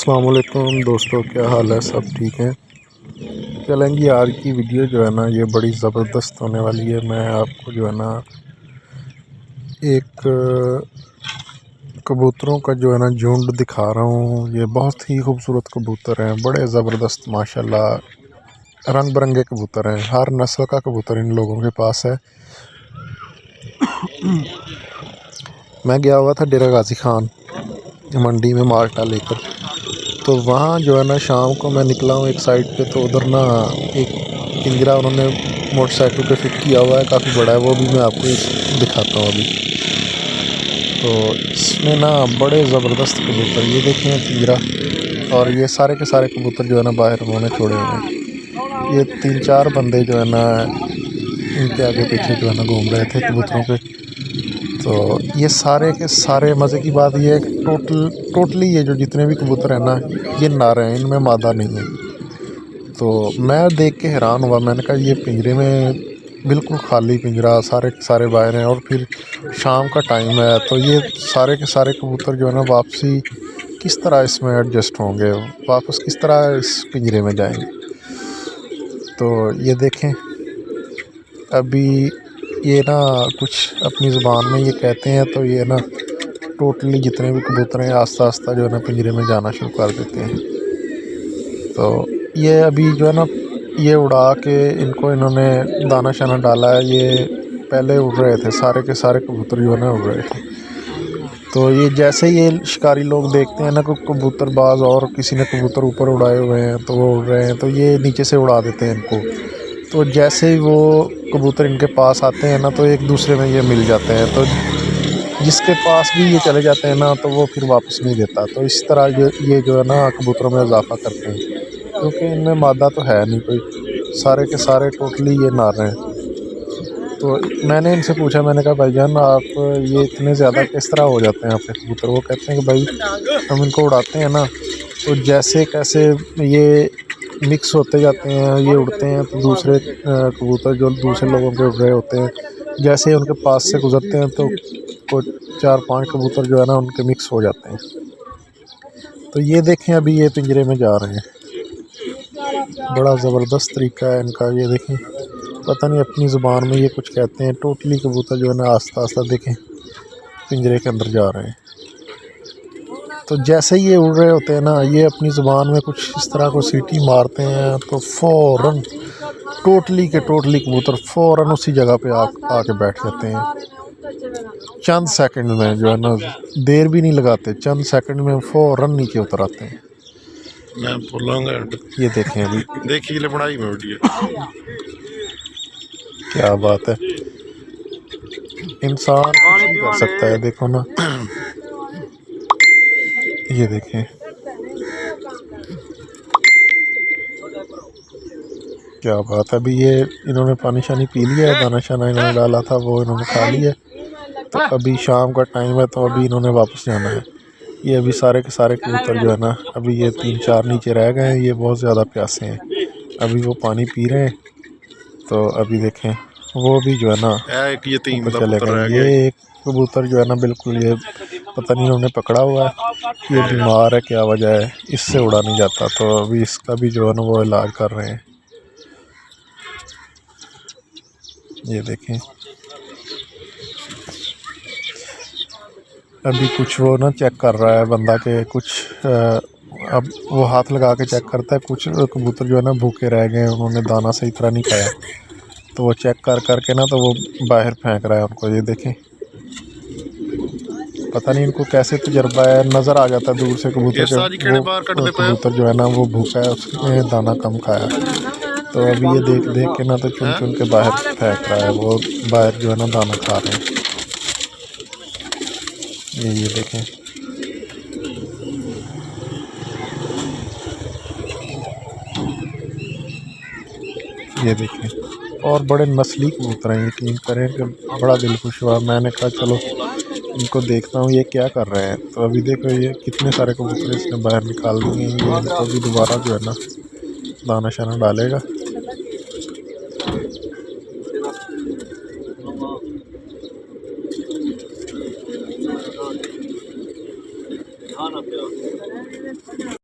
अस्सलाम वालेकुम दोस्तों, क्या हाल है? सब ठीक हैं? चलेंगी आज की वीडियो जो है ना, ये बड़ी ज़बरदस्त होने वाली है। मैं आपको जो है ना एक कबूतरों का जो है ना झुंड दिखा रहा हूँ। ये बहुत ही खूबसूरत कबूतर हैं, बड़े ज़बरदस्त माशाल्लाह, रंग बिरंगे कबूतर हैं। हर नस्ल का कबूतर इन लोगों के पास है। मैं गया हुआ था डेरा गाजी खान मंडी में माल्टा लेकर, तो वहाँ जो है ना शाम को मैं निकला हूँ एक साइड पे, तो उधर ना एक पिंजरा उन्होंने मोटरसाइकिल पे फिट किया हुआ है, काफ़ी बड़ा है। वो भी मैं आपको दिखाता हूँ अभी। तो इसमें ना बड़े ज़बरदस्त कबूतर, ये देखें पिंजरा, और ये सारे के सारे कबूतर जो है ना बाहर उन्होंने छोड़े हुए हैं। ये 3-4 बंदे जो है ना इनके आगे पीछे जो है ना घूम रहे थे कबूतरों पे। तो ये सारे के सारे, मज़े की बात ये है कि टोटली ये जो जितने भी कबूतर हैं ना, ये नर हैं, इनमें मादा नहीं है। तो मैं देख के हैरान हुआ। मैंने कहा ये पिंजरे में बिल्कुल खाली पिंजरा, सारे के सारे बाहर हैं, और फिर शाम का टाइम है, तो ये सारे के सारे कबूतर जो है ना वापसी किस तरह इसमें एडजस्ट होंगे, वापस किस तरह इस पिंजरे में जाएंगे। तो ये देखें, अभी ये ना कुछ अपनी ज़ुबान में ये कहते हैं, तो ये ना टोटली जितने भी कबूतर हैं आस्ता आस्ता जो है ना पिंजरे में जाना शुरू कर देते हैं। तो ये अभी जो है ना ये उड़ा के इनको इन्होंने दाना शाना डाला है। ये पहले उड़ रहे थे, सारे के सारे कबूतर जो है ना उड़ रहे थे। तो ये जैसे ये शिकारी लोग देखते हैं ना कि कबूतरबाज और किसी ने कबूतर ऊपर उड़ाए हुए हैं तो वो उड़ रहे हैं, तो ये नीचे से उड़ा देते हैं इनको। तो जैसे ही वो कबूतर इनके पास आते हैं ना, तो एक दूसरे में ये मिल जाते हैं। तो जिसके पास भी ये चले जाते हैं ना, तो वो फिर वापस नहीं देता। तो इस तरह ये जो है ना कबूतरों में इजाफा करते हैं, क्योंकि इनमें मादा तो है नहीं कोई, सारे के सारे टोटली ये नर हैं। तो मैंने इनसे पूछा, मैंने कहा भाईजान आप ये इतने ज़्यादा किस तरह हो जाते हैं आपके कबूतर? वो कहते हैं कि भाई हम इनको उड़ाते हैं ना, तो जैसे कैसे ये मिक्स होते जाते हैं, ये उड़ते हैं, तो दूसरे कबूतर जो दूसरे लोगों के उड़ रहे होते हैं, जैसे ही उनके पास से गुजरते हैं तो कुछ 4-5 कबूतर जो है ना उनके मिक्स हो जाते हैं। तो ये देखें, अभी ये पिंजरे में जा रहे हैं, बड़ा ज़बरदस्त तरीका है इनका। ये देखें, पता नहीं अपनी ज़ुबान में ये कुछ कहते हैं। टोटली कबूतर जो है ना आस्ता आस्ता देखें पिंजरे के अंदर जा रहे हैं। तो जैसे ही ये उड़ रहे होते हैं ना, ये अपनी ज़ुबान में कुछ इस तरह को सीटी मारते हैं, तो फ़ौरन टोटली के टोटली कबूतर फ़ौरन उसी जगह पे आके बैठ जाते हैं। चंद सेकंड में जो है ना, देर भी नहीं लगाते, चंद सेकंड में फ़ौरन नीचे उतर आते हैं। मैं बोलूँगा ये देखें अभी, देखिए ले बनाई में वीडियो, क्या बात है, इंसान कुछ नहीं कर सकता है। देखो ना, ये देखें क्या बात है। अभी ये इन्होंने पानी शानी पी लिया है, दाना शाना इन्होंने डाला था वो इन्होंने खा लिया। तो अभी शाम का टाइम है, तो अभी इन्होंने वापस जाना है। ये अभी सारे के सारे कबूतर जो है ना, अभी ये 3-4 नीचे रह गए हैं। ये बहुत ज़्यादा प्यासे हैं, अभी वो पानी पी रहे हैं। तो अभी देखें वो भी जो है ना एक यतीम ऊपर दा चले पुत्र गए। रह ये गया। एक कबूतर जो है ना बिल्कुल, ये पता नहीं इन्होंने पकड़ा हुआ है, ये बीमार है, क्या वजह है, इससे उड़ा नहीं जाता। तो अभी इसका भी जो है ना वो इलाज कर रहे हैं। ये देखें, अभी कुछ वो ना चेक कर रहा है बंदा के कुछ अब वो हाथ लगा के चेक करता है। कुछ कबूतर जो है ना भूखे रह गए, उन्होंने दाना सही तरह नहीं खाया, तो वो चेक कर करके ना तो वो बाहर फेंक रहा है उनको। ये देखें, पता नहीं इनको कैसे तजर्बा है, नज़र आ जाता है दूर से कबूतर के, वो कबूतर जो है ना वो भूखा है, उसने दाना कम खाया। तो अभी ये देख देख के ना तो चुन चुन के बाहर फेंक रहा है, वो बाहर जो है ना दाना खा रहे हैं। ये देखें, ये देखें, और बड़े नस्ली कबूतर हैं, यकीन करें कि बड़ा दिल खुश हुआ। मैंने कहा चलो इनको देखता हूँ ये क्या कर रहे हैं। तो अभी देखो ये कितने सारे कबूतर इसने बाहर निकाल दिए हैं। ये इनको अभी दोबारा जो है ना दाना शाना डालेगा।